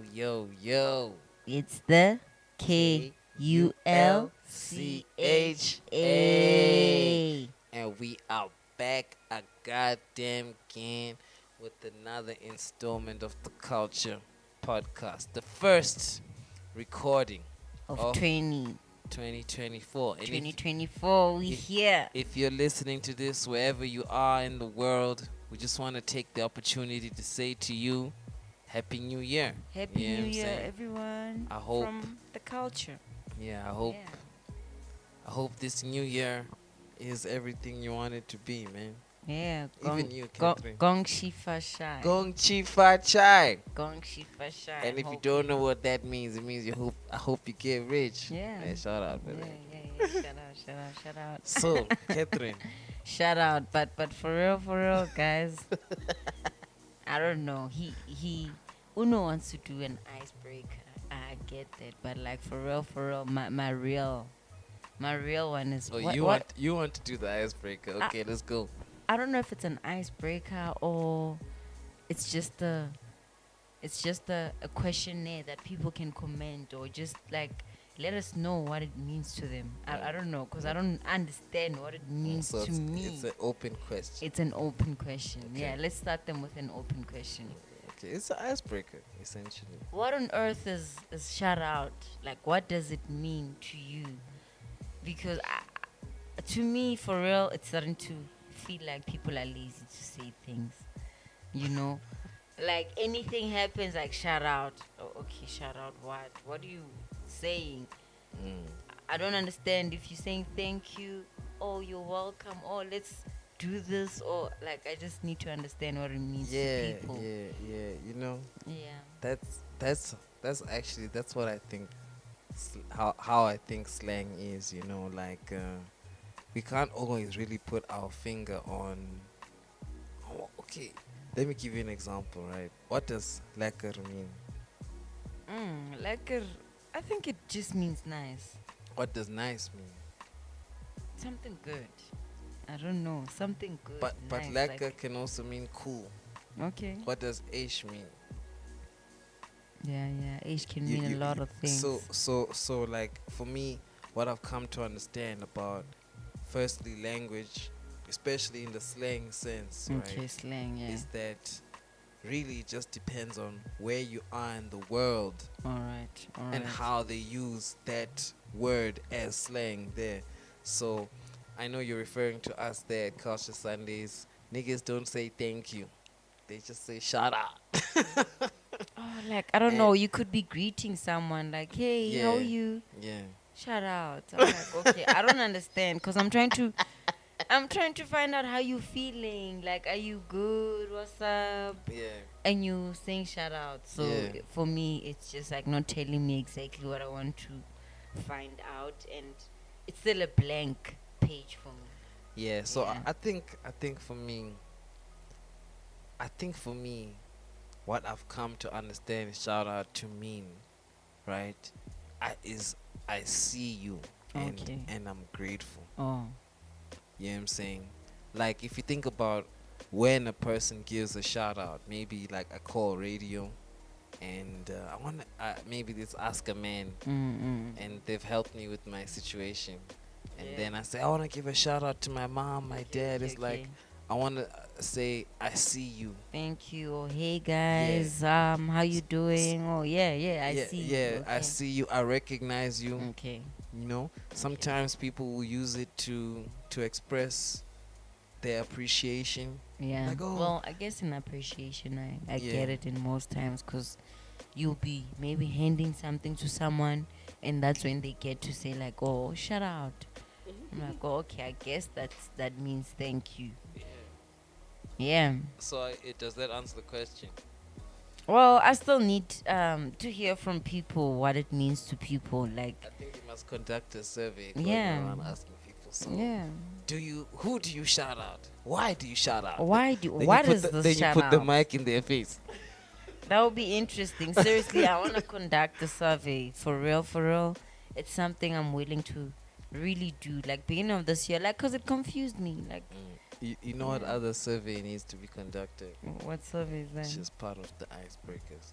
Yo. It's the Kulcha. Kulcha. And we are back a goddamn again with another installment of the Culture Podcast. The first recording Of of 20, 2024. And 2024. We if, here. if you're listening to this wherever you are in the world, we just want to take the opportunity to say to you, Happy New Year. Happy You know New what I'm Year, saying? everyone. I hope- From the culture. Yeah, Yeah. I hope this new year is everything you want it to be, man. Yeah. Even you, Catherine. Gong Shifa Shai. Gong Chi Fa Chai. Gong Shifa Shai. And if you don't know what that means, it means I hope you get rich. Yeah. Hey, shout out, baby. Yeah. Shout out. So, Catherine. Shout out. But for real, guys. I don't know. He Uno wants to do an icebreaker. I get that, but like for real, my real one is Oh, what, you want to do the icebreaker? Okay, let's go. I don't know if it's an icebreaker or it's just a questionnaire that people can comment or just like let us know what it means to them. I don't know because I don't understand what it means So to me. it's an open question. It's an open question. Okay. Yeah, let's start them with an open question. Okay, it's an icebreaker essentially. What on earth is shout out? Like, what does it mean to you? Because to me, for real, it's starting to feel like people are lazy to say things. You know, like anything happens, like shout out. Oh, okay, shout out. What? What are you saying? I don't understand if you're saying thank you. Oh, you're welcome. Oh, let's do this. Or like, I just need to understand what it means to people. Yeah. You know, Yeah. that's what I think. How I think slang is. You know, like we can't always really put our finger on. Oh, okay, let me give you an example. Right? What does lekker mean? Lekker. I think it just means nice. What does nice mean? Something good. I don't know. Something good. But nice, lekker can also mean cool. Okay. What does ish mean? Yeah. Age can mean a lot of things. So like for me, what I've come to understand about firstly language, especially in the slang sense, Okay, right, slang, yeah. is that really it just depends on where you are in the world All right. and how they use that word as slang there. So I know you're referring to us there at Culture Sundays. Niggas don't say thank you. They just say shout out. Oh, like, I don't know. You could be greeting someone like, hey, Yeah. how are you? Yeah. Shout out. I'm like, okay, I don't understand because I'm trying to find out how you feeling. Like, are you good? What's up? Yeah. And you saying shout out. So Yeah. for me, it's just like not telling me exactly what I want to find out, and it's still a blank page for me. Yeah, so Yeah. I think for me, what I've come to understand shout out to mean, right? I see you and Okay. and I'm grateful. Oh, You know what I'm saying? Like if you think about when a person gives a shout out, maybe like I call radio and I want to maybe this ask a man and they've helped me with my situation. And Yeah. then I say, I want to give a shout out to my mom, my dad. It's like, I want to say, I see you. thank you. Oh, hey guys, how you doing? Oh, yeah, I see you. Yeah, I Okay. see you. I recognize you. Okay. You know, sometimes people will use it to express their appreciation. Yeah. Like, oh. Well, I guess in appreciation, I Yeah. get it in most times because you'll be maybe handing something to someone, and that's when they get to say like, "Oh, shout out." I'm like, "Oh, okay, I guess that means thank you." Yeah. So does that answer the question? Well, I still need to hear from people what it means to people. Like, I think you must conduct a survey going Yeah. around asking people. So, yeah. who do you shout out? Why do you shout out? Why do? Then What you put is the, this Then you shout put out? the mic in their face. That would be interesting. Seriously, I want to conduct a survey. For real. It's something I'm willing to really do. Like, beginning of this year, like, because it confused me. Like, You know what Yeah. other survey needs to be conducted? what survey is It's that? just part of the icebreakers.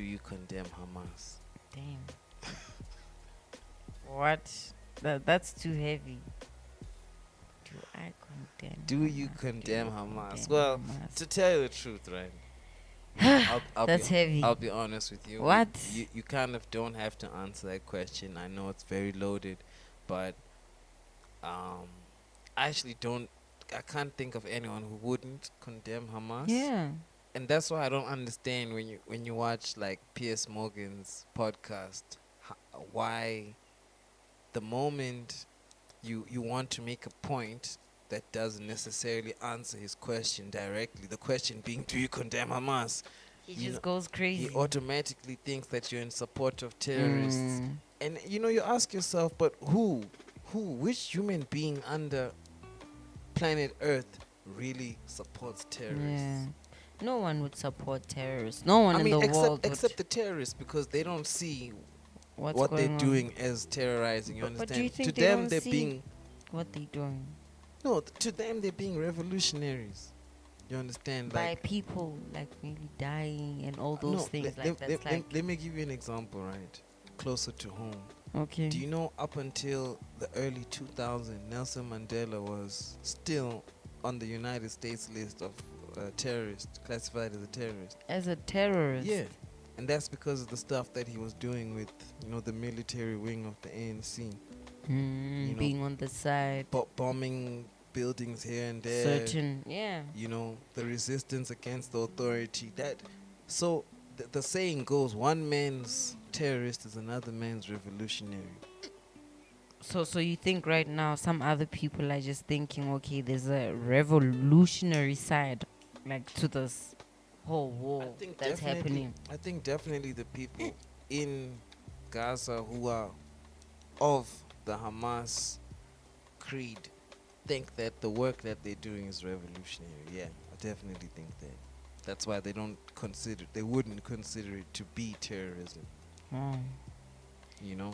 do you condemn Hamas? Damn. What? That's too heavy. Do I condemn Do you Hamas? condemn Do you Hamas? condemn Well, Hamas? to tell you the truth, right? That's heavy. I'll be honest with you. What? You kind of don't have to answer that question. I know it's very loaded, but um, I actually don't. I can't think of anyone who wouldn't condemn Hamas. Yeah. And that's why I don't understand when you watch like Piers Morgan's podcast, why the moment you want to make a point that doesn't necessarily answer his question directly, the question being, do you condemn Hamas? He You know, just goes crazy. he automatically thinks that you're in support of terrorists. Mm, And you ask yourself, but which human being under planet Earth really supports terrorists? yeah. No one would support terrorists. No one I in mean, the world except would. the terrorists, because they don't see What's what they're going on? doing as terrorizing. You But do you understand? To think they them, don't they're see being what they doing to them they're being revolutionaries. You understand? by Like, people like really dying and all those no. things like that's like Let me give you an example, right? Closer to home. okay. Do you know up until the early 2000s, Nelson Mandela was still on the United States list of terrorists, classified as a terrorist? As a terrorist. Yeah. And that's because of the stuff that he was doing with, the military wing of the ANC. You know, Being on the side. bombing buildings here and there. Certain. Yeah. The resistance against the authority. So the saying goes, one man's terrorist is another man's revolutionary. So you think right now some other people are just thinking, okay, there's a revolutionary side, like to this whole war that's happening. I think definitely the people in Gaza who are of the Hamas creed think that the work that they're doing is revolutionary. Yeah, I definitely think that. That's why they wouldn't consider it to be terrorism. Oh,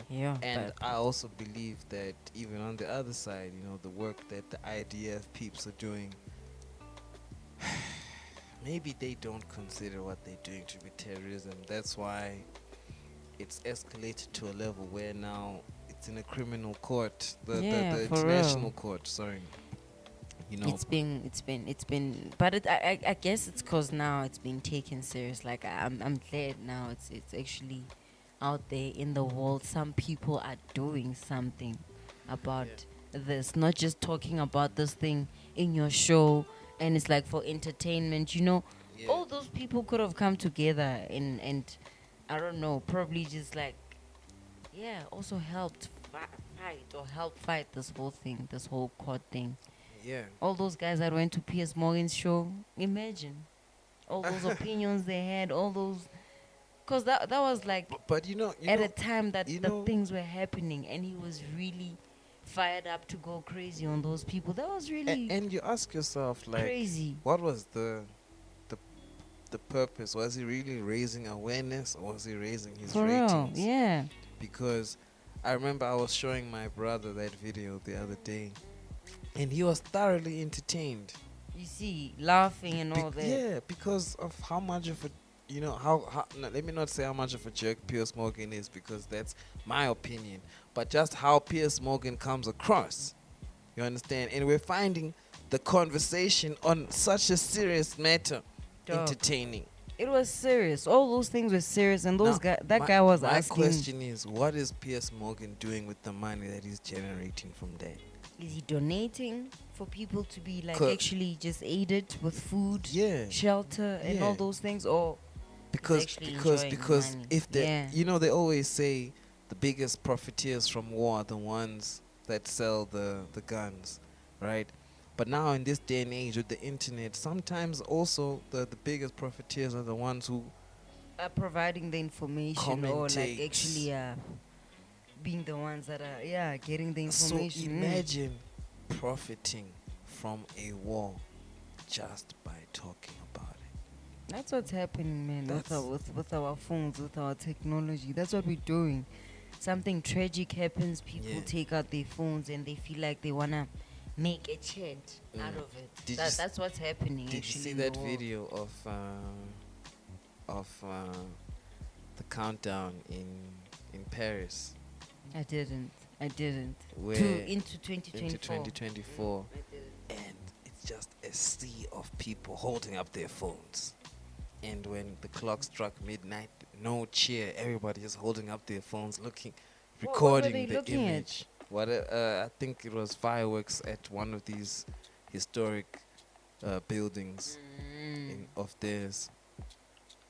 yeah. And I also believe that even on the other side, the work that the IDF peeps are doing, maybe they don't consider what they're doing to be terrorism. That's why it's escalated to a level where now it's in a criminal court, the international court. Sorry, It's been, but I guess it's cause now it's being taken serious. Like I'm glad now it's actually out there in the world. Some people are doing something about this, not just talking about this thing in your show, and it's like for entertainment. All those people could have come together and I don't know, probably just like also helped fight this whole thing, this whole court thing. Yeah. All those guys that went to Piers Morgan's show, imagine all those opinions they had, all those, because that was like But at a time that the things were happening, and he was really fired up to go crazy on those people. That was really and you ask yourself, like, crazy. what was the purpose? Was he really raising awareness, or was he raising his For ratings? real, yeah. Because I remember I was showing my brother that video the other day, and he was thoroughly entertained. You see, laughing and all that. Yeah, because of how much of a, how no, let me not say how much of a jerk Piers Morgan is, because that's my opinion, but just how Piers Morgan comes across. You understand? And we're finding the conversation on such a serious matter entertaining. It was serious. All those things were serious, and that guy was asking. My question is, what is Piers Morgan doing with the money that he's generating from that? Is he donating for people to be like actually just aided with food, shelter, and all those things, or because if they they always say the biggest profiteers from war are the ones that sell the guns, right? But now in this day and age with the internet, sometimes also the biggest profiteers are the ones who are providing the information, or like actually being the ones that are getting the information. So imagine profiting from a war just by talking about it. That's what's happening, man. With our phones, with our technology. That's what we're doing. Something tragic happens, people take out their phones and they feel like they wanna make a chant out of it. That's what's happening. Did you see that video of the countdown in Paris, I didn't. I didn't. where Into into 2024. 2024, I didn't. and it's just a sea of people holding up their phones. And when the clock struck midnight, no cheer, everybody just holding up their phones, looking, What were recording they the looking at? image. What I think it was fireworks at one of these historic buildings Mm. of theirs,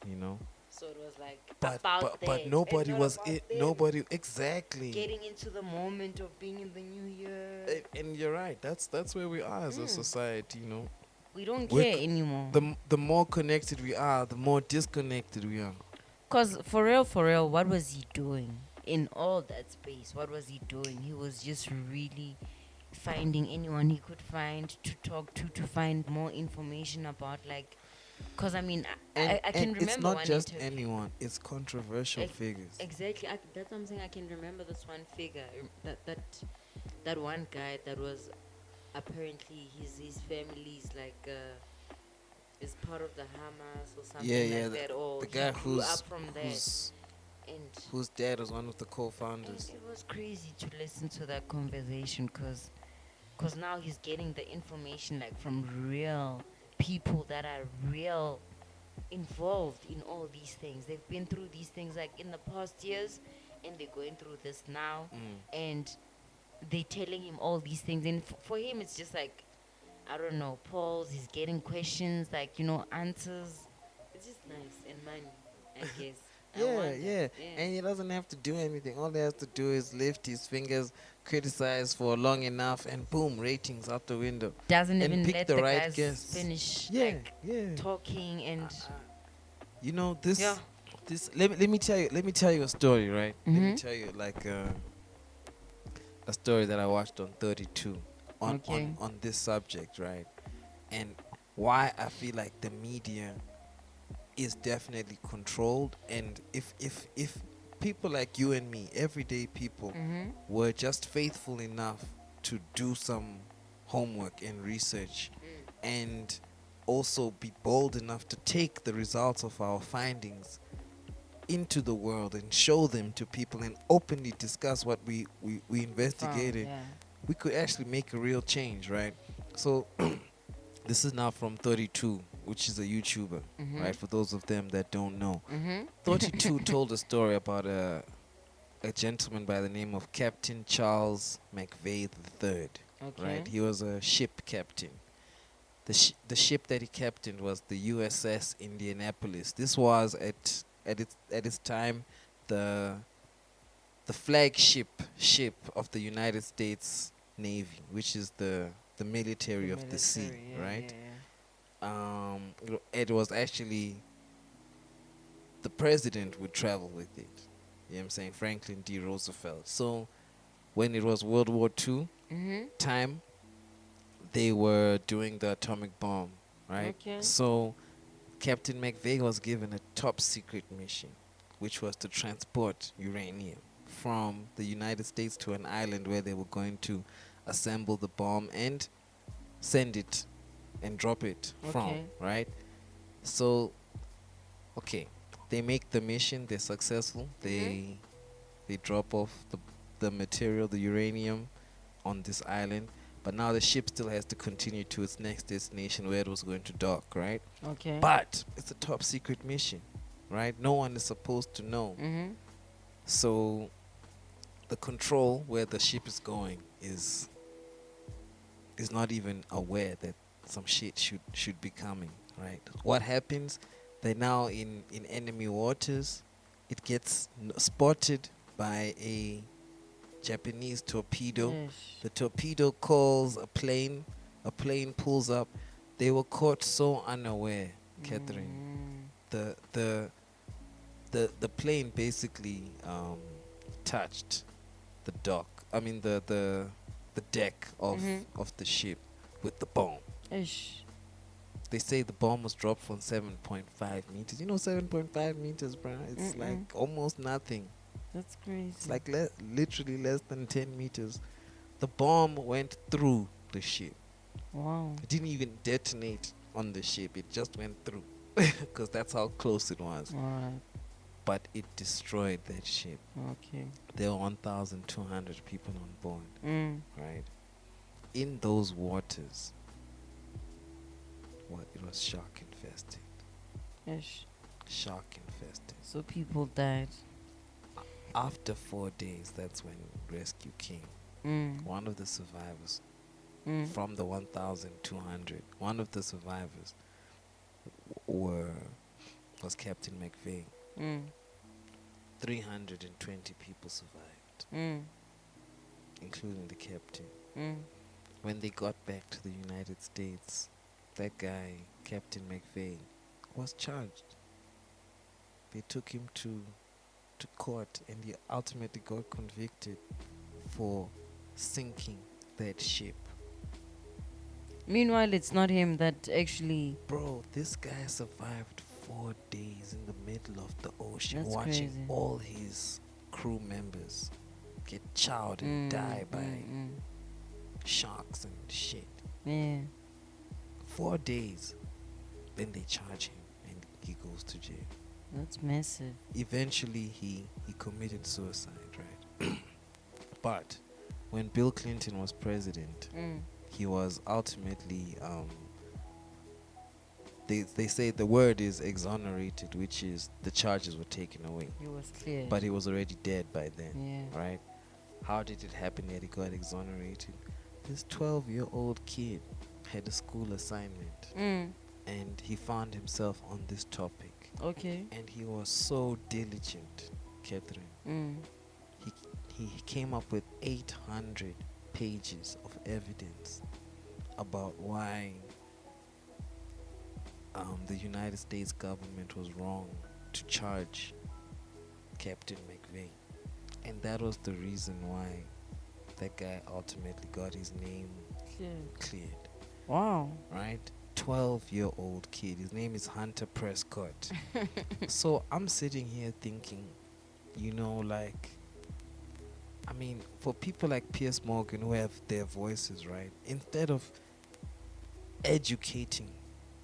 you know. So it was like But about but them but and nobody not was about it. them. Nobody exactly. Getting into the moment of being in the new year. And you're right. That's where we are as a society. You know, We don't we're care c- anymore. the more connected we are, the more disconnected we are. Because for real, what was he doing in all that space? What was he doing? He was just really finding anyone he could find to talk to find more information about. Like, because I mean, I can And remember it's not one just interview. anyone. It's controversial figures. Exactly. That's what I'm saying. I can remember this one figure. That one guy that was apparently his family is like is part of the Hamas or something Yeah, like yeah. that. Or The he guy grew up from that, and whose dad was one of the and co-founders. it was crazy to listen to that conversation because now he's getting the information like from real people that are real involved in all these things. They've been through these things like in the past years, and they're going through this now, and they telling him all these things. And for him, it's just like I don't know, polls. He's getting questions like answers. It's just nice and money, I guess. I Yeah, wonder. yeah. And he doesn't have to do anything. All he has to do is lift his fingers, criticize for long enough, and boom, ratings out the window. Doesn't And even pick let the the right guys guests. finish Yeah, like yeah. talking and You know yeah. this. Let me tell you. Let me tell you a story, right? Let me Mhm. tell you like a story that I watched on 32 Okay. on this subject, right? And why I feel like the media is definitely controlled, and if people like you and me, everyday people, Mhm. were just faithful enough to do some homework and research, and also be bold enough to take the results of our findings into the world and show them to people and openly discuss what we Found, investigated, yeah. we could actually make a real change, right? So this is now from 32, which is a YouTuber, right? For those of them that don't know, Mhm. 32 told a story about a gentleman by the name of Captain Charles McVeigh III, Okay. right? He was a ship captain. The ship that he captained was the USS Indianapolis. This was at its time the flagship ship of the United States Navy, which is the military of the sea, military, yeah, right? yeah, It was actually the president would travel with it. You know what I'm saying? Franklin D. Roosevelt. So when it was World War II yeah. Mhm. time, they were doing the atomic bomb, right? Okay. So Captain McVeigh was given a top secret mission, which was to transport uranium from the United States to an island where they were going to assemble the bomb and send it and drop it from, Okay. right? So, okay, they make the mission, they're successful, they drop off the material, the uranium, on this island, but now the ship still has to continue to its next destination where it was going to dock, right? Okay. But it's a top secret mission, right? No one is supposed to know. Mhm. So the control where the ship is going is not even aware that some shit should be coming, right? What happens? They're now in enemy waters. It gets spotted by a Japanese torpedo. Yes. The torpedo calls a plane. A plane pulls up. They were caught so unaware, Catherine. The plane basically touched the dock. I mean the deck of the ship with the bomb. Ish. They say the bomb was dropped from 7.5 meters. You know 7.5 meters, bro? It's like almost nothing. That's crazy. It's like literally less than 10 meters. The bomb went through the ship. Wow. It didn't even detonate on the ship. It just went through because that's how close it was. Alright. but it destroyed that ship. Okay. There were 1,200 people on board, Mm. right? In those waters, well, it was shark infested. Ish. Shark infested. So people died. After 4 days, that's when rescue came. Mm. One of the survivors Mm. from the 1,200, one of the survivors were was Captain McVeigh. Mm. 320 people survived, Mm. including the captain. Mm. When they got back to the United States, that guy, Captain McVeigh, was charged. They took him to court and he ultimately got convicted for sinking that ship. Meanwhile, it's not him that actually. Bro, this guy survived 4 days in the middle of the ocean, That's watching crazy. all his crew members get chowed and die by sharks and shit. Yeah. 4 days. Then they charge him and he goes to jail. That's massive. Eventually, he committed suicide, right? But when Bill Clinton was president, Mm. he was ultimately, they say the word is exonerated, which is the charges were taken away. He was clear. But he was already dead by then, Yeah. right? How did it happen that he got exonerated? This 12-year-old kid had a school assignment Mm. and he found himself on this topic. Okay. And he was so diligent, Catherine. Mm. He came up with 800 pages of evidence about why the United States government was wrong to charge Captain McVeigh. And that was the reason why that guy ultimately got his name cleared. Wow. Right? 12-year-old kid. His name is Hunter Prescott. So I'm sitting here thinking, like, I mean, for people like Piers Morgan who have their voices, right? Instead of educating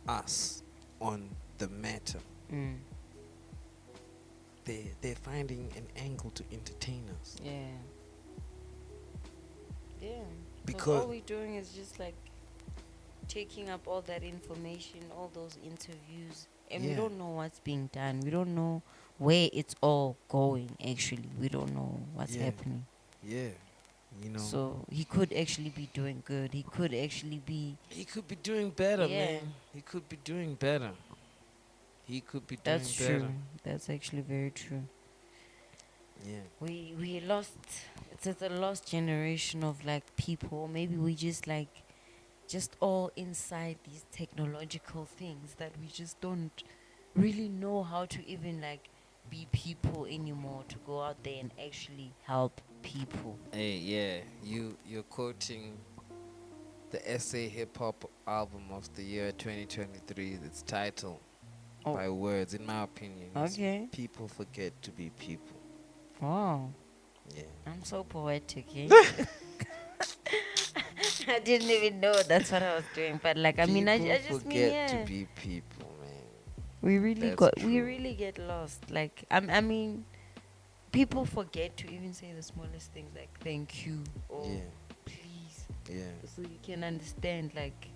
us on the matter, Mm. they're finding an angle to entertain us. Yeah. Yeah. Because all we're doing is just like taking up all that information, all those interviews, and we Yeah. don't know what's being done. We don't know where it's all going, actually. We don't know what's Yeah. happening. Yeah. So he could actually be doing good. He could actually be. He could be doing better, Yeah. man. He could be doing better. He could be doing That's better. true. That's actually very true. Yeah. We lost. It's a lost generation of like people. Maybe we just all inside these technological things that we just don't really know how to even like be people anymore, to go out there and actually help people. Hey, yeah. You're quoting the SA Hip Hop album of the year 2023. Its title by Words, in my opinion, is Okay. People Forget to Be People. Wow. Yeah. I'm so poetic, eh? I didn't even know that's what I was doing, but like I mean, I just mean, forget to yeah. be people, man. We really That's we true. really get lost. Like I mean, people forget to even say the smallest things like thank you or Yeah. please, Yeah. so you can understand like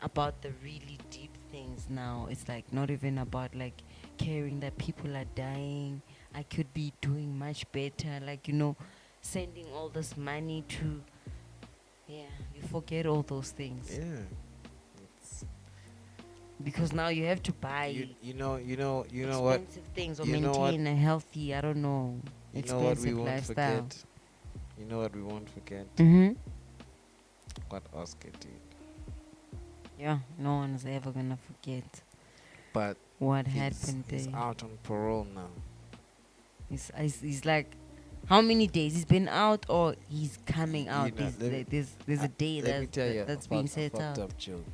about the really deep things. Now it's like not even about like caring that people are dying. I could be doing much better, like sending all this money to. Yeah, you forget all those things Yeah. It's, because now you have to buy you know what? expensive things or You know what? maintain a healthy, I don't know, You know what we expensive won't lifestyle. forget? You know what we won't forget? Mm-hmm. What Oscar did. Yeah, no one's ever gonna forget But what he's happened there. out on parole now. He's like, how many days he's been out, or he's coming out? There's a day Let me tell you that's a being fucked set out. up joke.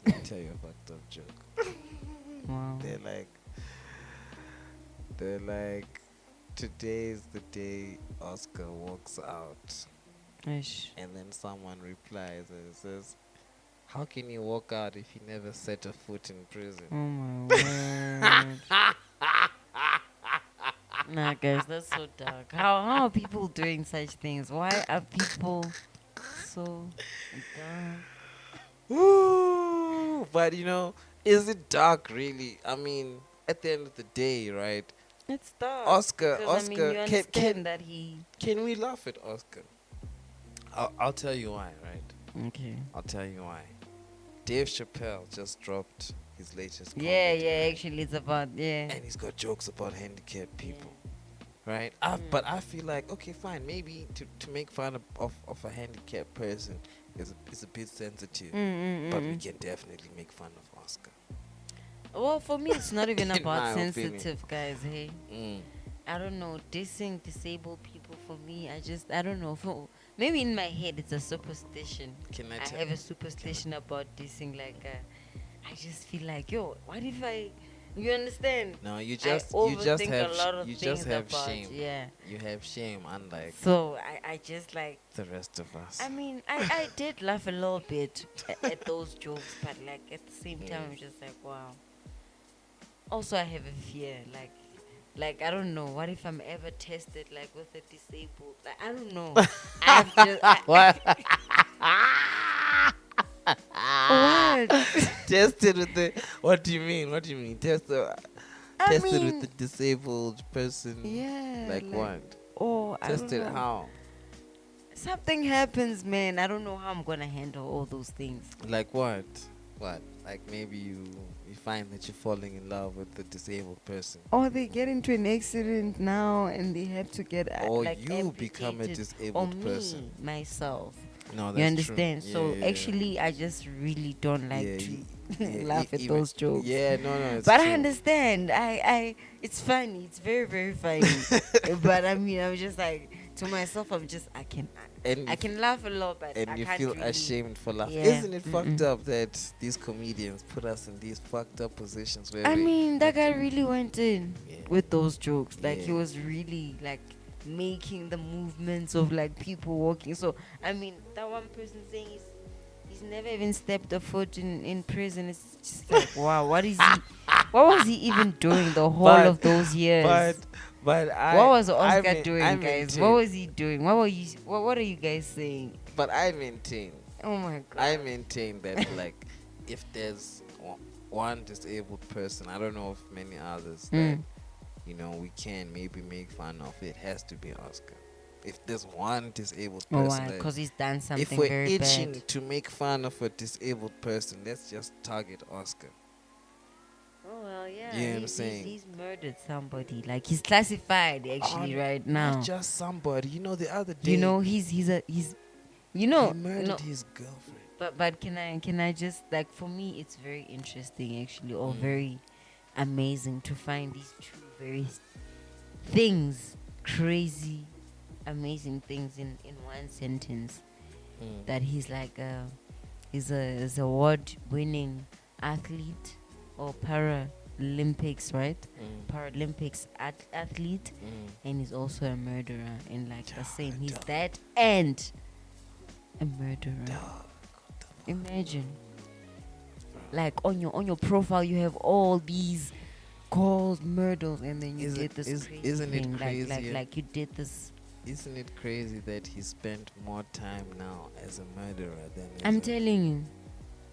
Let me tell you a fucked up joke. Wow. They're like, today's the day Oscar walks out. Ish. And then someone replies and says, how can you walk out if you never set a foot in prison? Oh my word. Nah, guys, that's so dark. How are people doing such things? Why are people so dark? Ooh, but is it dark really? I mean, at the end of the day, right? It's dark Oscar, because I mean Oscar, you can understand that he. can we laugh at Oscar? I'll tell you why, right? Okay. I'll tell you why. Dave Chappelle just dropped his latest Yeah, comedy, yeah. right? Actually, it's about yeah. And he's got jokes about handicapped Yeah. people, right? But Mm. I feel like, okay, fine, maybe to make fun of a handicapped person is a bit sensitive, but we Mm. can definitely make fun of Oscar, Well, for me, it's not even in about my opinion. sensitive, guys. Hey, Mm. I don't know. Dissing disabled people for me, I don't know. For maybe in my head, it's a superstition. Can I I tell? have a Can superstition about dissing. Like, I just feel like, yo, what if I? You understand? No, you I just overthink a have lot of you just things have about shame. yeah. You have shame, unlike So I just like. the rest of I us. mean, I did laugh a little bit at those jokes, but like at the same time, Mm. I'm just like, wow. Also, I have a fear, like I don't know. What if I'm ever tested like with a disabled? Like I don't know. I've just What? what? Tested with the. What do you mean? What do you mean? I Tested with the mean, disabled person. yeah, Like like what? oh, I don't Tested know. how? Something happens, man. I don't know how I'm gonna handle all those things. Like what? What? Like maybe you find that you're falling in love with the disabled person, Or they get into an accident now and they have to get or like you become a amputated, or disabled person. me myself. No, You that's true. understand? Yeah, So yeah, actually, I just really don't yeah. like Yeah, to yeah. laugh at Even those jokes. yeah, no, no, it's But I true. understand. It's funny. It's very, very funny. But I mean, I'm just like to myself. and I you can laugh a lot, but I you can't feel really. ashamed for laughing. Yeah. Isn't it fucked Mm-mm. up that these comedians put us in these fucked up positions where I we mean, that have guy to? really went in Yeah, with those jokes. Like he yeah. was really like making the movements of like people walking. So I mean, that one person saying he's never even stepped a foot in prison. It's just like wow, what is he? What was he even doing the whole But of those years? but but What was I Oscar mean I doing, guys? What maintain. was he doing? What were you? What are you guys saying? But I maintain. Oh my I god. maintain that like if there's one disabled person, I don't know if many others that Mm. we can maybe make fun of, it has to be Oscar. If there's one disabled Oh, person why? that Because he's done if something we're very itching bad. to make fun of a disabled person, let's just target Oscar. Oh well, yeah. You know what I'm saying? He's murdered somebody. Like he's classified actually right Not now. just somebody. The other day You know, he's he no. murdered his girlfriend. But can I just like for me it's very interesting actually or Mm. very amazing to find these two very things crazy amazing things in one sentence Mm. that he's like he's a award winning athlete or Paralympics, right? Mm. Paralympics athlete, Mm. and he's also a murderer. And like the same, he's Dog. that and a murderer. Dog. Imagine, like on your profile, you have all these calls, murders, and then you did this crazy isn't it thing. crazy? Like you did this. Isn't it crazy that he spent more time now as a murderer than as I'm telling you,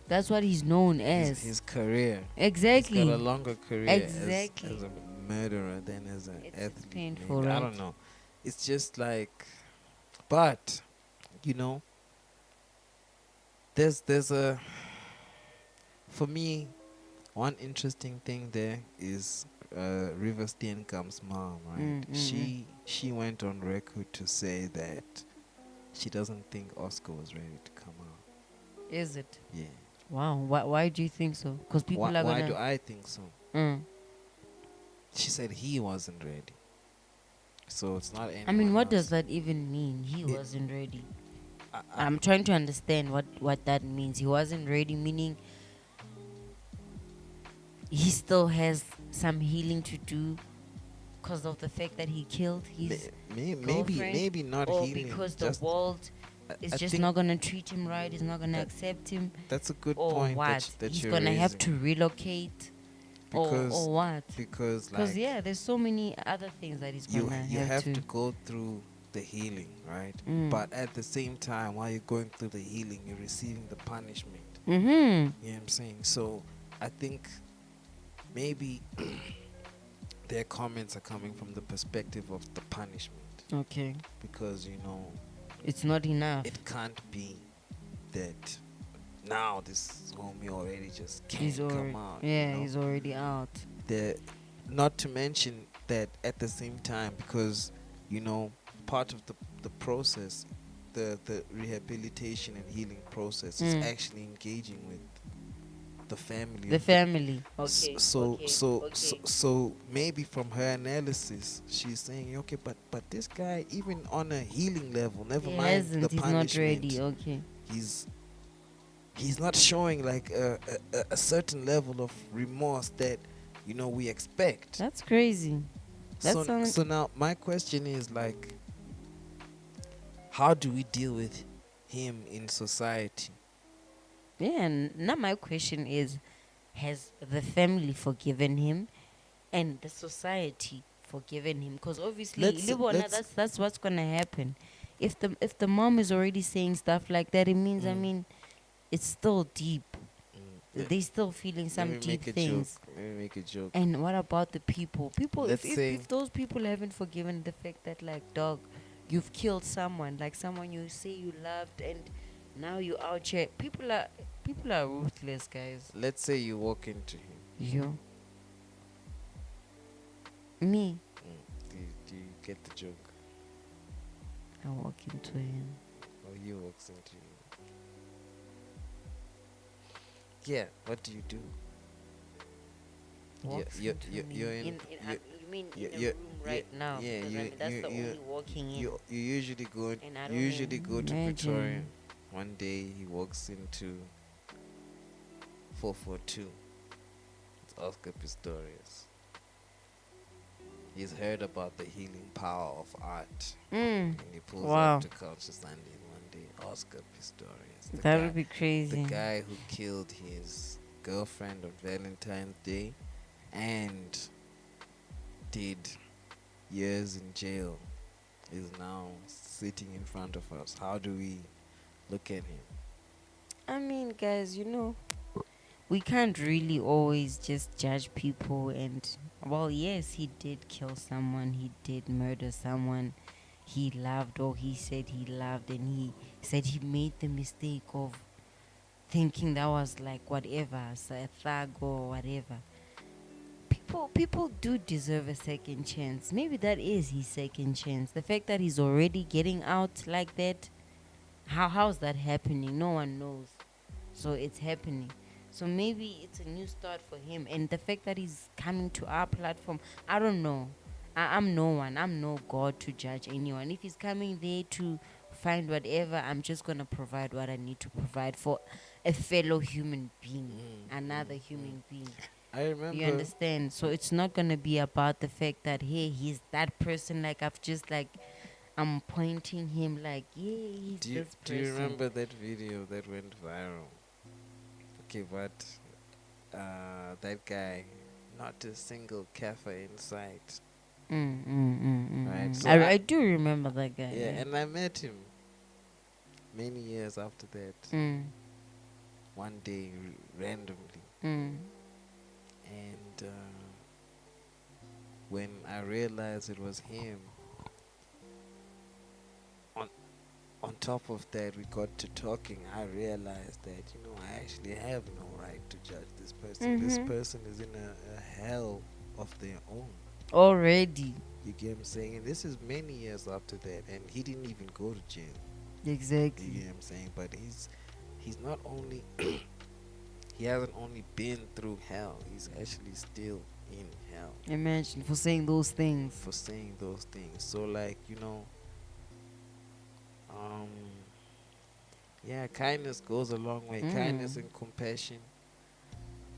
that's what he's known as. his career? Exactly. He's got a longer career Exactly. as a murderer than as an It's athlete. painful, maybe. I right? don't know. It's just like, but you know, there's a for me one interesting thing there is River Steenkamp's mom, right? She went on record to say that she doesn't think Oscar was ready to come out. Is it? Yeah. Wow. Why do you think so? Because people Why, are why gonna. do I think so? Mm. She said he wasn't ready. So it's not anyone I mean, what does else. that even mean? He It- wasn't ready. I- I'm trying to understand what that means. He wasn't ready, meaning he still has some healing to do because of the fact that he killed his girlfriend, maybe not or healing. because the just, world is I just think not gonna treat him right. Is not gonna that- accept him, that's a good or point what? that He's you're gonna have raising. to relocate. Or what? because Because like there's so many other things that he's gonna you have have to. to go through the healing, right? Mm. But at the same time, while you're going through the healing, you're receiving the punishment. Mm-hmm. You know what I'm saying? So I think maybe their comments are coming from the perspective of the punishment, Okay. because It's not enough. it can't be that now this homie already just He's can't come already out. he's already out. The Not to mention that at the same time, because part of the process, the rehabilitation and healing process is actually engaging with the family The of the family. Okay. so maybe from her analysis she's saying, okay, but this guy, even on a healing level, never He mind the hasn't. He's not ready. punishment, Okay. he's he's not showing like a certain level of remorse that we expect. That's crazy. That's So now my question is, like, how do we deal with him in society? yeah. And now my question is, has the family forgiven him, and the society forgiven him? Because obviously, Libona, Let's that's what's gonna happen. If the mom is already saying stuff like that, it means it's still deep. They still feeling let some me deep make a joke. things. Let me make a joke. And what about the people? People, Let's say if those people haven't forgiven the fact that, like, dog, you've killed someone, like someone you say you loved, and now you out here. People are ruthless, guys. let's say you walk into him. You, me, Do you get the joke? I walk into him. Or he walks into you? Yeah, what do you do? Walks you- into you- me. you're in- you mean you- in a you- room right you- now? yeah, 'Cause you- that's you- the you- only walking in. You usually go And I don't usually go to imagine. Pretoria. One day he walks into 442. It's Oscar Pistorius. He's heard about the healing power of art. And he pulls Wow. up to Culture Sunday one day. Oscar Pistorius. That would be crazy. The guy who killed his girlfriend on Valentine's Day and did years in jail is now sitting in front of us. How do we look at him? I mean, guys, we can't really always just judge people. And, well, yes, he did kill someone, he did murder someone he loved, or he said he loved, and he said he made the mistake of thinking that was like whatever, a thug or whatever. People do deserve a second chance. Maybe that is his second chance. The fact that he's already getting out like that, how's that happening? No one knows. So it's happening. So maybe it's a new start for him. And the fact that he's coming to our platform, I don't know. I'm no one. I'm no God to judge anyone. If he's coming there to find whatever, I'm just going to provide what I need to provide for a fellow human being, another human being. I remember. You understand? So it's not going to be about the fact that, hey, he's that person. Like, I'm pointing him like, yeah, he's this person. Do you remember that video that went viral? Okay, but that guy, not a single cafe in sight. Right. So I do remember that guy. Yeah, and I met him many years after that. One day, randomly. And when I realized it was him, on top of that, we got to talking. I realized that I actually have no right to judge this person. This person is in a hell of their own already. You get what I'm saying? And this is many years after that, and he didn't even go to jail. Exactly. You get what I'm saying? But he's not only he hasn't only been through hell, he's actually still in hell. Imagine, for saying those things. So, like, yeah, kindness goes a long way. Kindness and compassion.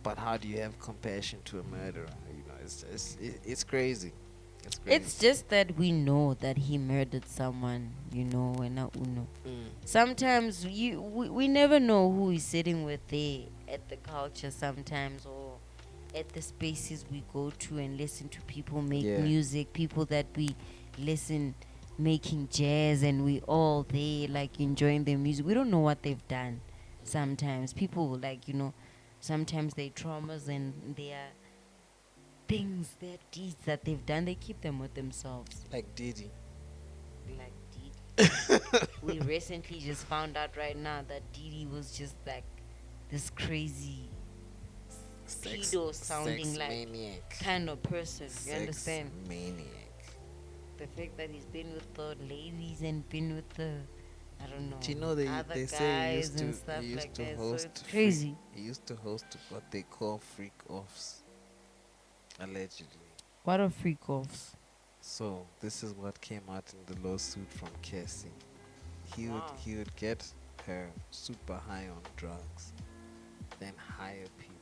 But how do you have compassion to a murderer? It's crazy. It's just that we know that he murdered someone, we're not uno. Sometimes we never know who he's sitting with there at the culture sometimes, or at the spaces we go to and listen to people make Yeah. music, people that we listen making jazz, and we all there like enjoying their music. We don't know what they've done. Sometimes people like sometimes their traumas and their things, their deeds that they've done, they keep them with themselves. Like Diddy. Like Didi. We recently just found out right now that Didi was just like this crazy pedo sounding sex like maniac. kind of person. You Sex understand? maniac. The fact that he's been with the ladies and been with the Do you know other they say guys and stuff he used like to that. So host it's crazy. he used to host what they call freak offs, allegedly. What are freak offs? So this is what came out in the lawsuit from Kaycee. Wow. He would get her super high on drugs, then hire people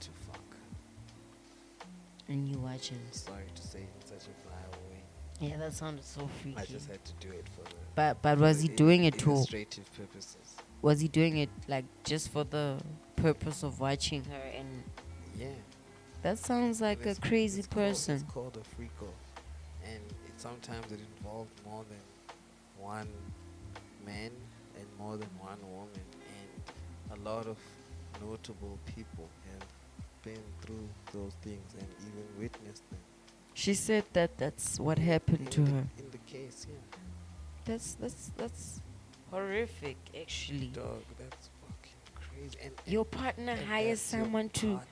to fuck. And you watching? Sorry to say in such a vile way. Yeah, that sounded so freaky. I just had to do it for the But was he doing it to? illustrative purposes. Was he doing it like just for the purpose of watching her? And Yeah. that sounds like And a crazy person. It's called a freak off, and sometimes it involved more than one man and more than one woman, and a lot of notable people have been through those things and even witnessed them. She said that that's what happened to her. In the case, yeah. That's horrific, actually. Dog, that's fucking crazy. And Your partner and hires that's your someone to partner,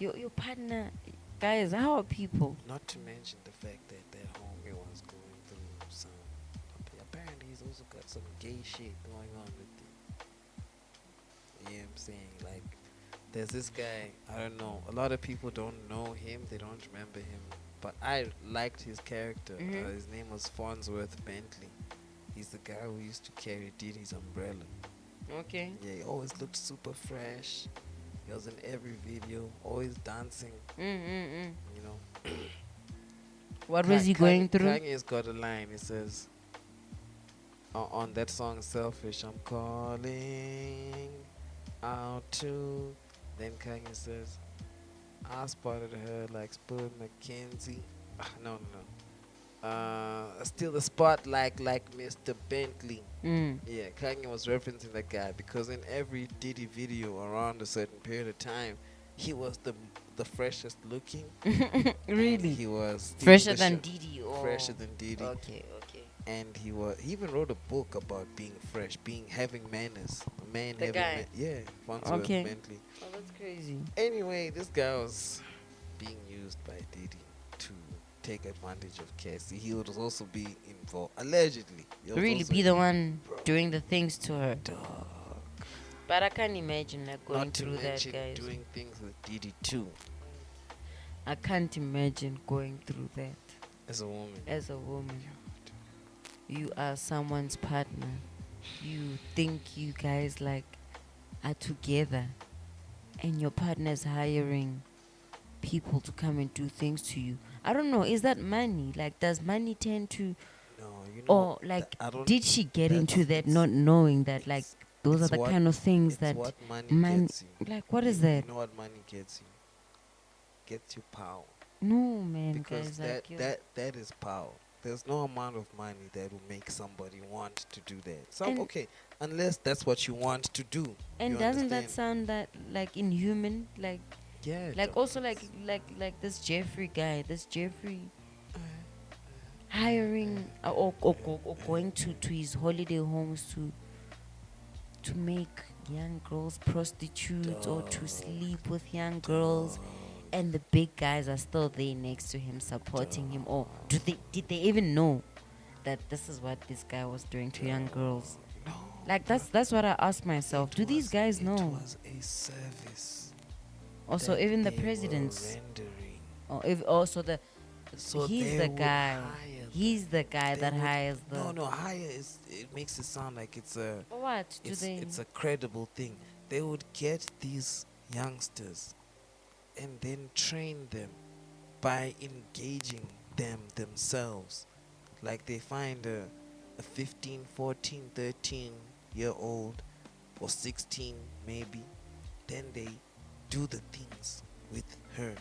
dog. your partner. Guys, how are people? Not to mention the fact that that homie was going through some. Apparently, he's also got some gay shit going on with him. You know what I'm saying? Like, there's this guy, I don't know. A lot of people don't know him, they don't remember him. But I liked his character. Mhm. His name was Farnsworth Bentley. He's the guy who used to carry Diddy's umbrella. Okay. Yeah, he always looked super fresh. He was in every video, always dancing, you know. What was he going through? Kanye's got a line. It says on that song "Selfish," I'm calling out to. Then Kanye says, "I spotted her like Spud McKenzie." No. Steal the spot like Mr. Bentley. Yeah, Kanye was referencing that guy because in every Diddy video around a certain period of time, he was the freshest looking. Really? He was Fresher than Didi. fresher than Diddy. Okay. And he even wrote a book about being fresh, having manners. A man The having guy? yeah, Farnsworth Okay. Bentley. Oh, that's crazy. Anyway, this guy was being used by Diddy to take advantage of Kaycee. He would also be involved, allegedly. He was Really also be the one doing the things to her. dog. But I can't imagine like going Not to through that, mention guys. doing things with Diddy too, I can't imagine going through that as a woman. as a woman. You are someone's partner. You think you guys like are together, and your partner's hiring people to come and do things to you. I don't know. Is that money? Like, does money tend to, No, you know. or like, I don't. did she get into that's- that not knowing that like it's- those are it's the what- kind of things it's that what money man, gets you. like, what is You that? know what money gets you? Gets you power. No, man, Because guys, that is power. There's no amount of money that will make somebody want to do that. And- Unless that's what you want to do. and you doesn't that understand? sound that like inhuman? Like Yeah. like dog. also like this Jeffrey guy, hiring or going to his holiday homes to make young girls prostitutes or to sleep with young girls, and the big guys are still there next to him supporting him. Or did they even know that this is what this guy was doing to young girls? No. Like that's what I ask myself. Do these guys know? It was a service. Also, that even the they were presidents. rendering. Or if also the So he's they the would guy. hire He's the guy They that would- hires the. No, hire is. It makes it sound like it's a. What do they? It's a credible thing. They would get these youngsters and then train them by engaging them themselves. Like they find a 15, 14, 13-year-old or 16 maybe. Then they do the things with her.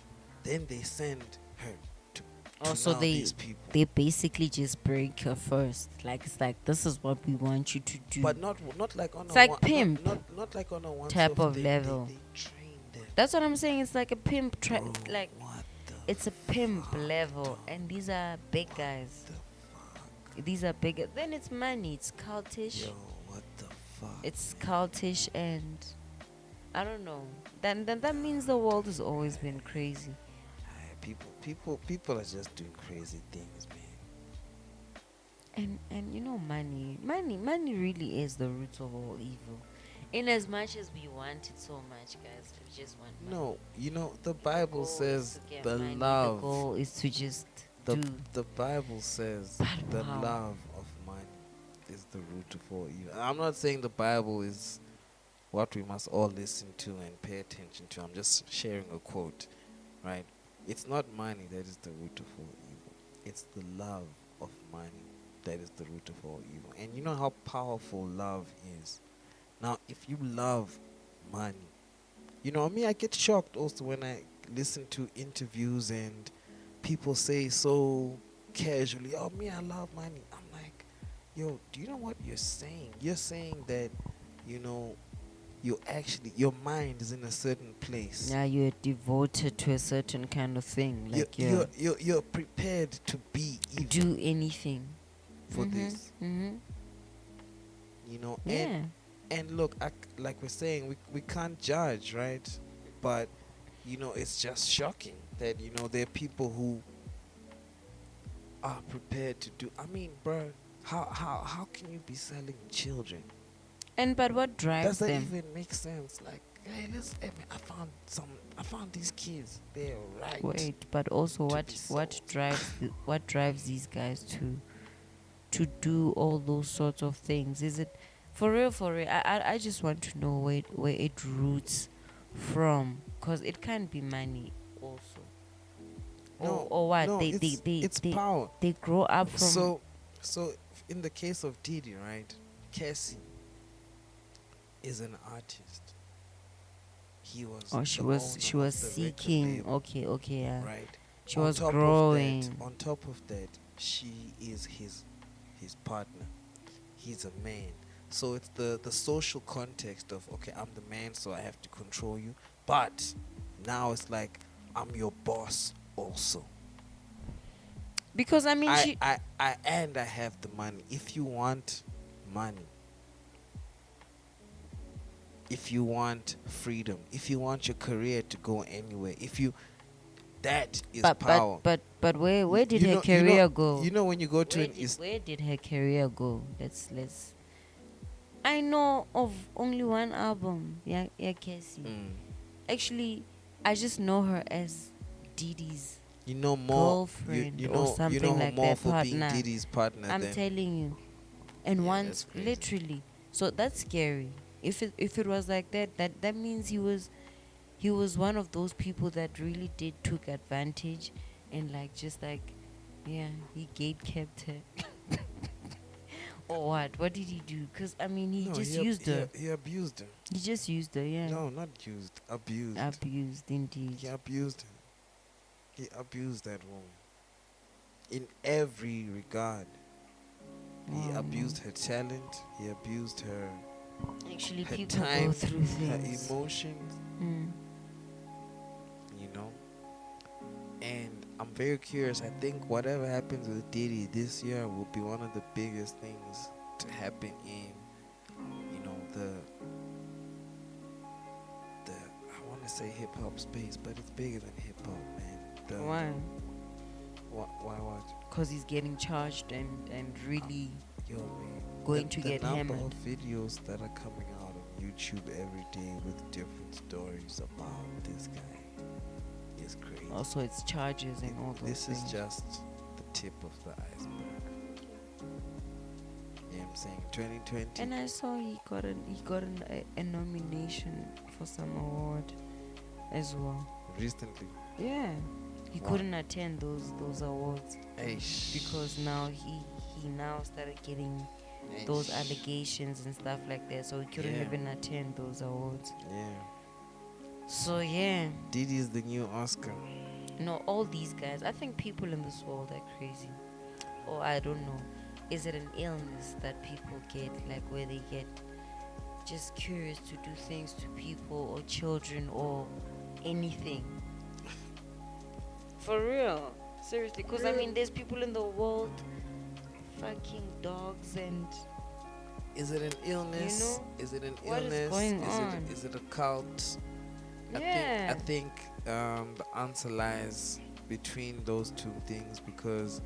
Then they send her to Also, now these people. they basically just break her first. Like it's like this is what we want you to do. But not like on It's a like one, pimp not like on a one type of they, level. They train them. That's what I'm saying. It's like a pimp. Bro, Like what the it's a pimp fuck, level, dog? and these are big guys. The fuck? These are bigger. Then it's money. It's cultish. Yo, what the fuck? It's cultish, and I don't know. Then that means the world has always been crazy. People are just doing crazy things, man. And you know, money really is the root of all evil. In as much as we want it so much, guys, we just want money. No, you know the The Bible goal is says to get the money. love. The goal is to just The do. the Bible says But the wow. love of money is the root of all evil. I'm not saying the Bible is what we must all listen to and pay attention to. I'm just sharing a quote, right? It's not money that is the root of all evil. It's the love of money that is the root of all evil. And you know how powerful love is. Now, if you love money, you know, me, I get shocked also when I listen to interviews and people say so casually, oh, me, I love money. I'm like, yo, do you know what you're saying? You're saying that, you know, your mind is in a certain place. Yeah, you're devoted to a certain kind of thing. Like You're prepared to be evil do anything for this. Mm-hmm. You know, Yeah. and look, like we're saying, we can't judge, right? But you know, it's just shocking that, you know, there are people who are prepared to do. I mean, bro, how can you be selling children? But what drives Does that them? even make sense? Like, hey, hey, man, I found these kids. They're right. Wait, but also to what be sold. what drives these guys to do all those sorts of things? Is it for real? For real? I just want to know where it roots from, cause it can't be money also. No, Or what? no, They it's power. they grow up from. So in the case of Diddy, right? Kaycee is an artist. He was. Oh, the she owner was of the record seeking. label, Okay, yeah. right? She On was top of that- growing. on top of that, she is his partner. He's a man. So it's the social context of, okay, I'm the man, so I have to control you. But now it's like, I'm your boss also. Because I mean, she. I have the money. If you want money, if you want freedom, if you want your career to go anywhere, that is power. But where did You her know- career go? You know when you go to Where did her career go? Let's. I know of only one album. Yeah, Kaycee. Actually, I just know her as Diddy's you know more girlfriend you or know something you know her like more that, for being partner. Diddy's partner I'm than telling you. And Yeah, once, that's crazy. literally. So that's scary. If it was like that means he was one of those people that really took advantage and like just like, yeah, he gate kept her. Or what? What did he do? Because I mean, he No, just ab- used her. he abused her. He just used her. Yeah. No, not used, abused. Abused indeed. He abused her. He abused that woman in every regard. He Oh, abused her talent. He abused her Actually, her people time, go through her things. emotions. Mm. You know. And I'm very curious. I think whatever happens with Diddy this year will be one of the biggest things to happen in, you know, the I want to say hip hop space, but it's bigger than hip hop, man. Why? Why what? Because he's getting charged and really Yo, man. going to the get number hammered. of videos that are coming out on YouTube every day with different stories about this guy is crazy. Also, it's charges and all those This things. is just the tip of the iceberg. You know what I'm saying? 2020. And I saw he got a nomination for some award as well. Recently. Yeah, he Wow. couldn't attend those awards Eish. because now he now started getting those Eish. allegations and stuff like that. So he couldn't Yeah. even attend those awards. Yeah. So yeah, Diddy's the new Oscar. no, all these guys. I think people in this world are crazy, or I don't know. Is it an illness that people get, like where they get just curious to do things to people or children or anything? For real, seriously. Because I mean, there's people in the world fucking dogs and Is it an you illness? know Is it an what is illness? going on. Is it a cult? I Yeah. think the answer lies between those two things, because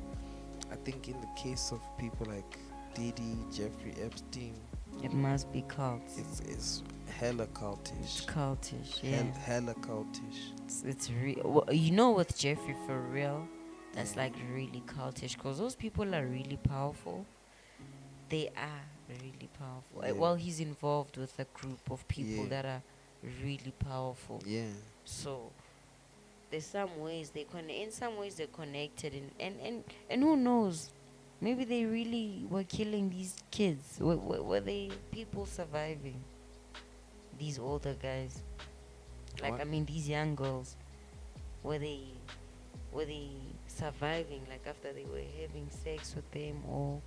I think in the case of people like Diddy, Jeffrey Epstein, It must be cults. it's hella It's cultish. cultish, yeah. Hella cultish. It's real. Well, you know, with Jeffrey, for real, that's Yeah. like really cultish because those people are really powerful. They are really powerful. Yeah. Well, he's involved with a group of people Yeah. that are really powerful. Yeah. So there's some ways in some ways they're connected, and who knows? Maybe they really were killing these kids. Were they people surviving? These older guys, like What? I mean, these young girls, were they were they surviving? Like after they were having sex with them or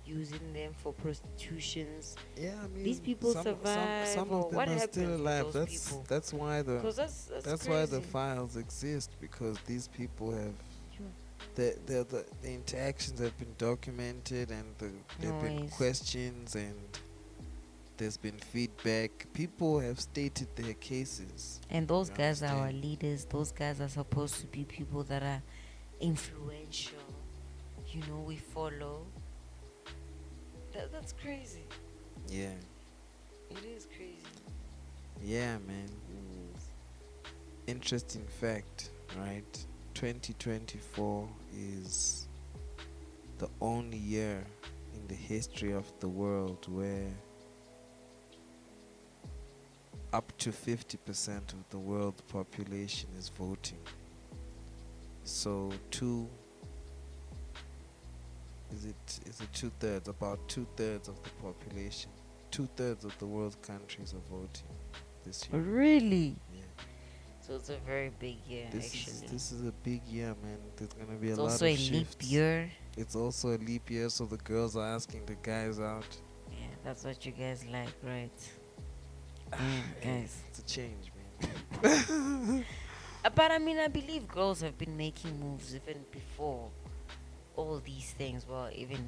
using them for prostitutions? Yeah, I mean, These people survive, some or of them what are happens still with alive. those people? That's why Because that's why the crazy. files exist, because these people have Sure. the interactions have been documented, and there've been Noise. questions, and there's been feedback. People have stated their cases. And those You guys are our understand? leaders. Those guys are supposed to be people that are influential. You know, we follow. That's crazy. Yeah, It is crazy. yeah, man. Interesting fact, right? 2024 is the only year in the history of the world where up to 50% of the world population is voting. So is it 2/3? About 2/3 of the population, 2/3 of the world countries are voting this year. Really? Yeah. So it's a very big year, actually. This is a big year, man. There's gonna be It's a lot also of a leap shifts. year. It's also a leap year, so the girls are asking the guys out. Yeah, that's what you guys like, right? Guys. It's a change, man. But I mean, I believe girls have been making moves even before all these things. Well, even,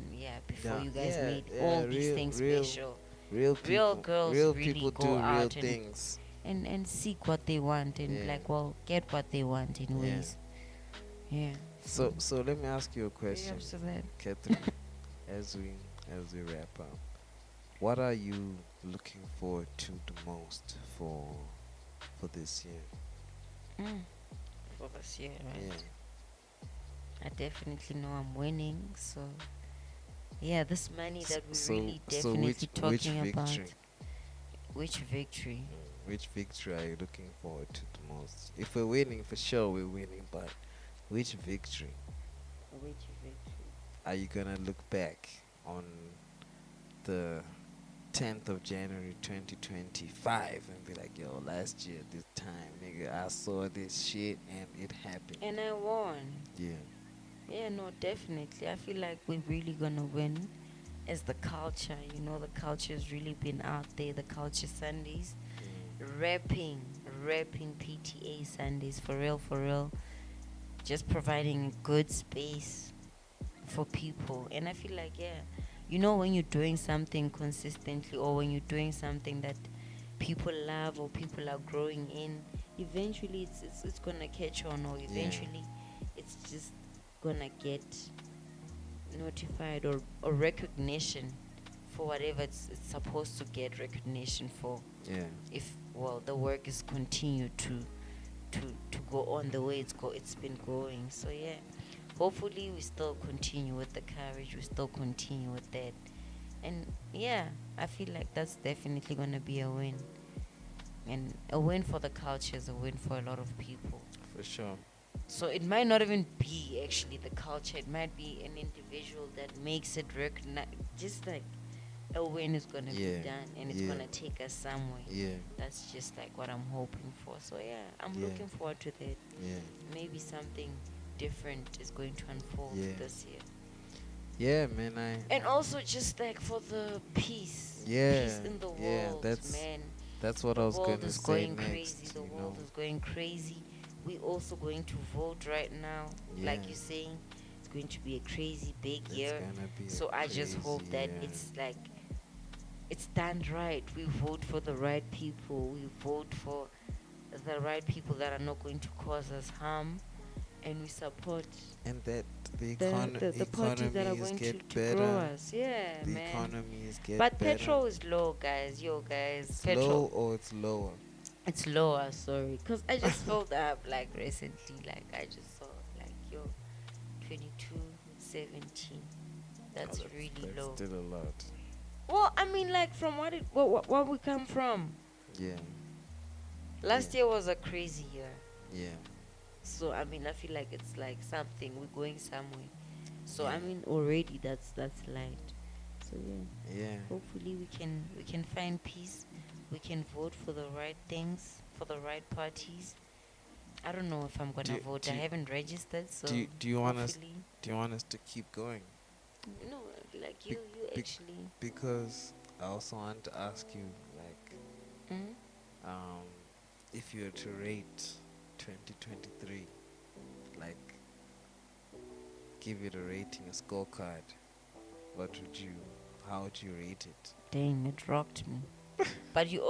before Yeah, you guys yeah, made yeah, all these real- things real- special. Real people, Real girls real really people go do real out and things. and seek what they want and Yeah. get what they want in Yeah. ways. Yeah. So let me ask you a question, Perhaps to that. Catherine, as we wrap up. What are you looking forward to the most for this year? For this year, right? Yeah. I definitely know I'm winning, so yeah, this money that we're So really so definitely which talking about. victory? Which victory? Which victory are you looking forward to the most? If we're winning, for sure we're winning, but which victory Which victory? are you gonna look back on the 10th of January 2025 and be like, yo, last year this time, nigga, I saw this shit and it happened. And I won. Yeah. Yeah, no, definitely. I feel like we're really gonna win as the culture. You know, the culture has really been out there. The culture Sundays, rapping PTA Sundays, for real. Just providing a good space for people. And I feel like, you know, when you're doing something consistently or when you're doing something that people love or people are growing in, eventually it's gonna catch on, or eventually it's just gonna get notified or recognition for whatever it's supposed to get recognition for, Yeah. if the work is continued to go on the way it's been going. So hopefully we still continue with the courage, we still continue with that. And I feel like that's definitely gonna be a win. And a win for the culture is a win for a lot of people. For sure. So it might not even be actually the culture. It might be an individual that makes it recognize, just like when it's gonna be Yeah. done and it's Yeah. gonna take us somewhere. Yeah. That's just like what I'm hoping for. So yeah, I'm Yeah. looking forward to that. Yeah. Maybe something different is going to unfold Yeah. this year. Yeah, man. And also just like for the peace. Yeah. Peace in the Yeah. world, man. That's what The I was world gonna is say going crazy. next. The world is going crazy. We also going to vote right now. Yeah. Like you're saying, it's going to be a crazy big It's year. gonna be So a I just crazy hope that year. it's like it's done right. We vote for the right people. We vote for the right people that are not going to cause us harm, and we support And that the parties that are economies going get to grow better. us. Yeah, The man. economies get But better. petrol is low, guys. Yo, guys, It's petrol. low or it's lower. It's lower, sorry. Because I just filled up, like, recently. Like, I just saw, like, yo, 22.17. That's really That's low. still a lot. Well, I mean, like, from what we come from. Yeah. Last year was a crazy year. Yeah. So, I mean, I feel like it's, like, something. We're going somewhere. So, Yeah. I mean, already that's light. So, yeah. Yeah. Hopefully we can find peace. We can vote for the right things, for the right parties. I don't know if I'm gonna vote. I haven't registered, so do you want us hopefully, to keep going? no, like Be- you be- actually. Because I also want to ask you, like, Mm? um, if you were to rate 2023, like, give it a rating, a scorecard, how would you rate it? Dang, it rocked me. But you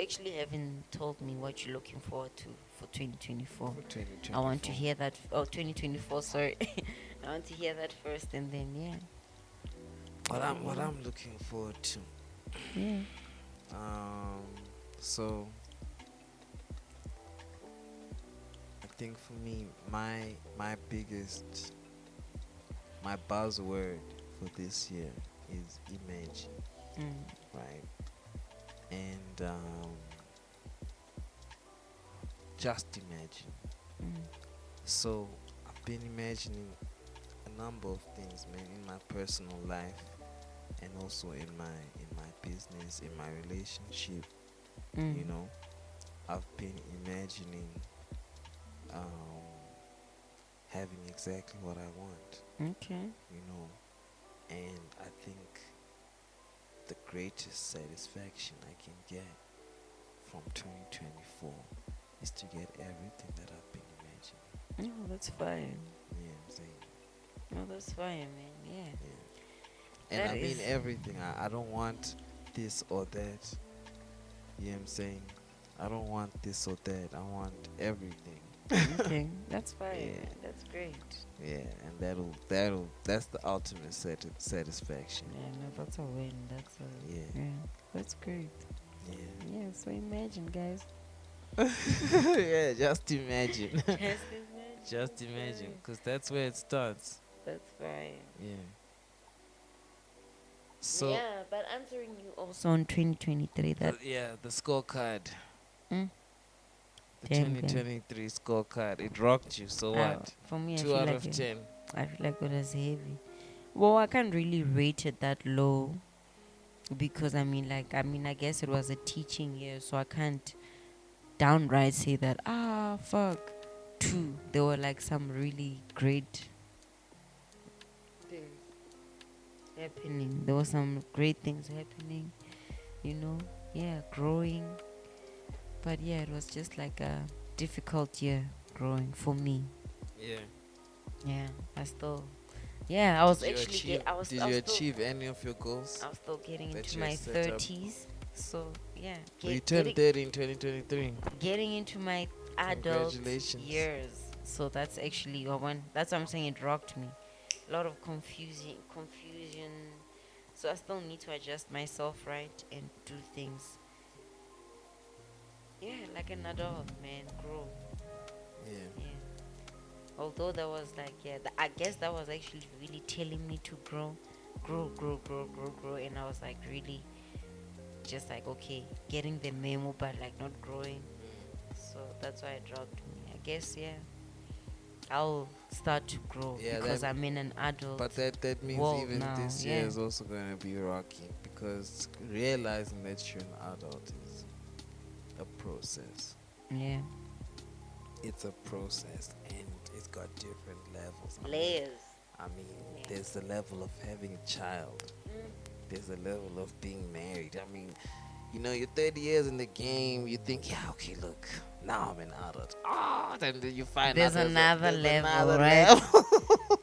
actually haven't told me what you're looking forward to for 2024. For 2024. I want to hear that. Oh, 2024. Sorry, I want to hear that first, and then yeah. What I'm looking forward to. Yeah. So I think for me, my buzzword for this year is imagine, Mm. right? And just imagine. Mm. So I've been imagining a number of things, man, in my personal life and also in my business, in my relationship. Mm. You know, I've been imagining having exactly what I want. Okay. You know, and I think the greatest satisfaction I can get from 2024 is to get everything that I've been imagining. Oh, that's fine. Yeah, I'm saying. No, that's fine, man. Yeah. And That I mean is- everything. I don't want this or that. You know what I'm saying? I don't want this or that. I want everything. Okay, that's fine. Yeah. Man. That's great. Yeah, and that's the ultimate satisfaction. Yeah, no, that's a win. That's a Yeah. That's great. Yeah. Yeah. So imagine, guys. Yeah, just imagine. Just imagine. Just imagine, because that's where it starts. That's fine. Yeah. So, yeah, but answering you also on 2023. That the scorecard. Mm. The Damn, 2023 scorecard. It rocked you. So what? for me, 2 out of 10. I feel like it was heavy. Well, I can't really rate it that low because I guess it was a teaching year, so I can't downright say that fuck 2. There were like some really great things happening. There were some great things happening, growing. But yeah, it was just like a difficult year growing for me. Yeah. Yeah, I still. Yeah, I was Did you actually. achieve, I was. did I you was still, achieve any of your goals? I was still getting that into you had my set up? 30s. So yeah, You turned 30 in 2023. getting into my adult Congratulations. years. So that's actually one. That's what I'm saying. It rocked me. A lot of confusion. So I still need to adjust myself, right, and do things. Yeah, like an adult, man, grow. Yeah. Yeah. Although that was like, I guess that was actually really telling me to grow, and I was like really, just like okay, getting the memo, but like not growing. So that's why it dropped me. I guess I'll start to grow Yeah, because I'm in an adult but that means world even now. this year Yeah. is also going to be rocky because realizing that you're an adult is a process. Yeah. It's a process and it's got different levels. Layers. I mean, Yeah. there's the level of having a child. There's a level of being married. I mean, you're 30 years in the game. You think, yeah, okay, look, now I'm an adult. Oh, then you find out There's another there's level, another right? level.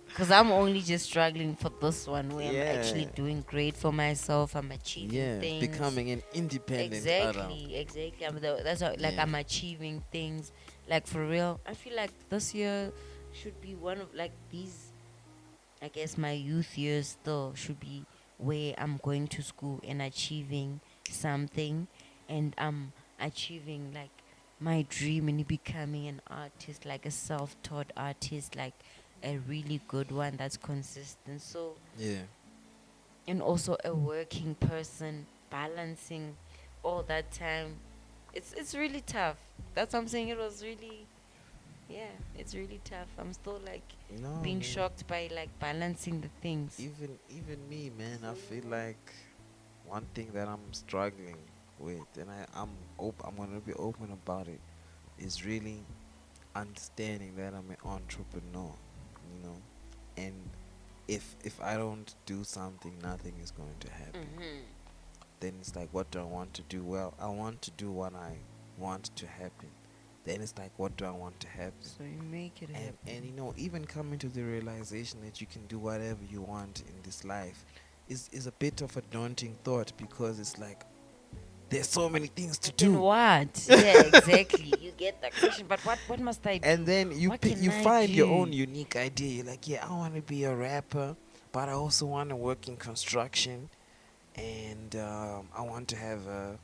Because I'm only just struggling for this one where I'm actually Yeah, doing great for myself. I'm achieving yeah, things. becoming an independent adult. Exactly. That's how, like, Yeah, I'm achieving things. Like, for real, I feel like this year should be one of, like, these, I guess my youth years still should be where I'm going to school and achieving something, and I'm achieving, like, my dream in becoming an artist, like a self-taught artist, like a really good one that's consistent. So, yeah, and also a working person, balancing all that time. It's really tough. That's what I'm saying. It was really, yeah, it's really tough. I'm still like no, being man. shocked by like balancing the things. Even me, man. I feel like one thing that I'm struggling with, and I'm gonna be open about it, is really understanding that I'm an entrepreneur, you know, and if I don't do something, nothing is going to happen. Mm-hmm. Then it's like, what do I want to do? Well, I want to do what I want to happen. Then it's like, what do I want to happen? So you make it happen. And even coming to the realization that you can do whatever you want in this life is a bit of a daunting thought, because it's like there's so many things to But then do. what? Yeah, exactly. You get that question. But what must I do? And then What can you I find your do? own unique idea. You're like, yeah, I want to be a rapper, but I also want to work in construction, and I want to have a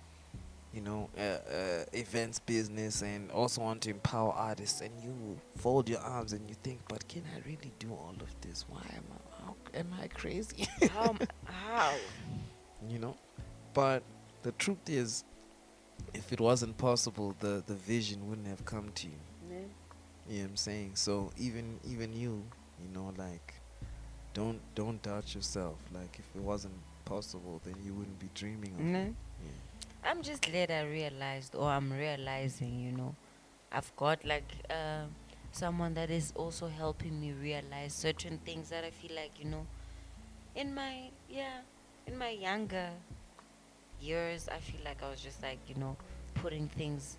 events business, and also want to empower artists. And you fold your arms and you think, but can I really do all of this? Why am I crazy? How? you know but the truth is, if it wasn't possible, the vision wouldn't have come to you. Yeah. You know what I'm saying? So even like, don't doubt yourself. Like, if it wasn't possible, then you wouldn't be dreaming of No. it. Yeah. I'm just glad I realized, or I'm realizing, I've got like someone that is also helping me realize certain things that I feel like, in my, yeah, in my younger years, I feel like I was just like, putting things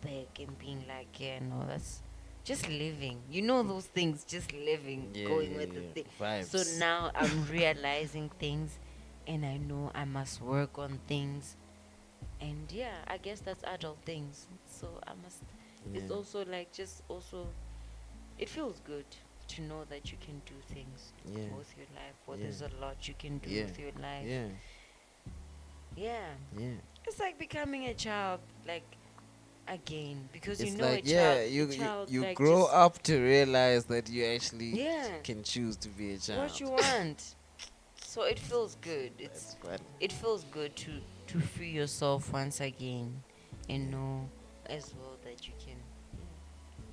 back and being like, yeah, no, that's just living. Those things, just living, Yeah, going yeah, with the yeah. thing. So Vibes. now I'm realizing things, and I know I must work on things. And yeah, I guess that's adult things. So I must. It's Yeah. also like just also. It feels good to know that you can do things Yeah. with your life. Or Yeah. there's a lot you can do Yeah. with your life. Yeah. Yeah, Yeah. it's like becoming a child, like again, because It's a like, child, yeah, a you child you like grow just up to realize that you actually yeah, can choose to be a what child. you want. So it feels good. That's funny. It feels good to free yourself once again, and know as well that you can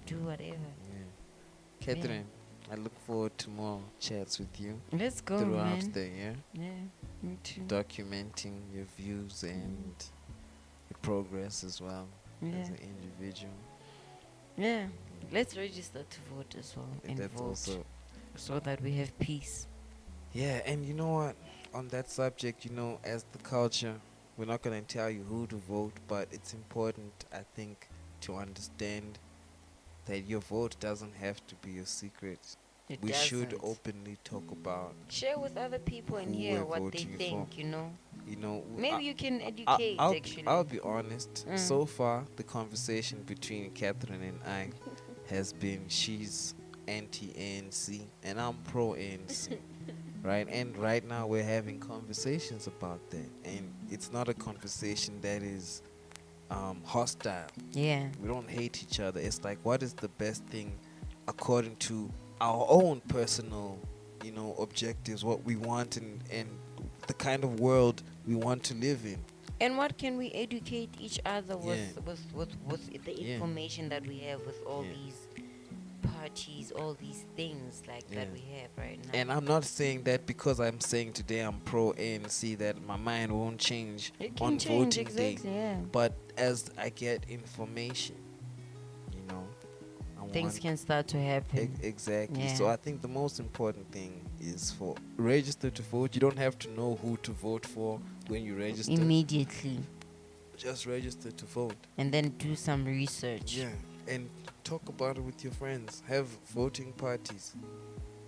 do whatever. Yeah. Yeah. Catherine, I look forward to more chats with you Let's go, throughout man. the year, Yeah, me too. documenting your views and your progress as well as Yeah, an individual. yeah. Let's register to vote as well And and that's vote also, so that we have peace. yeah. And you know what? On that subject, as the culture, we're not going to tell you who to vote, but it's important, I think, to understand that your vote doesn't have to be a secret. It We should doesn't. openly talk about Share with other people and who hear we're what they voting for. think. I, Maybe you can educate I'll actually. be honest. Mm. So far, the conversation between Catherine and I has been, she's anti-ANC and I'm pro-ANC, right? And right now we're having conversations about that, and it's not a conversation that is hostile. Yeah. We don't hate each other. It's like, what is the best thing according to our own personal, objectives, what we want, and the kind of world we want to live in. And what can we educate each other Yeah. with the Yeah. information that we have with all Yeah. these parties, all these things like that Yeah. we have right now. And I'm not saying that because I'm saying today I'm pro ANC that my mind won't change It on can change, voting day. exactly, yeah. But as I get information, you know, I Things want can start to happen. exactly. Yeah. So I think the most important thing is for register to vote. You don't have to know who to vote for when you register. Immediately. Just register to vote. And then do some research. Yeah, and talk about it with your friends. Have voting parties.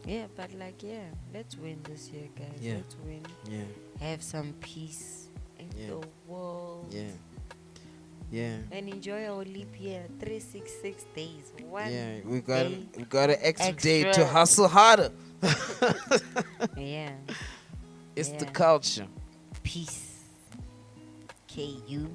Yeah, but like, yeah, let's win this year, guys. Yeah. Let's win. Yeah, Have some peace in Yeah. the world. yeah, yeah. And enjoy our leap year. 366 days. One Yeah, we day got an extra day to extra. hustle harder. Yeah. It's the Yeah. culture. Peace. KU.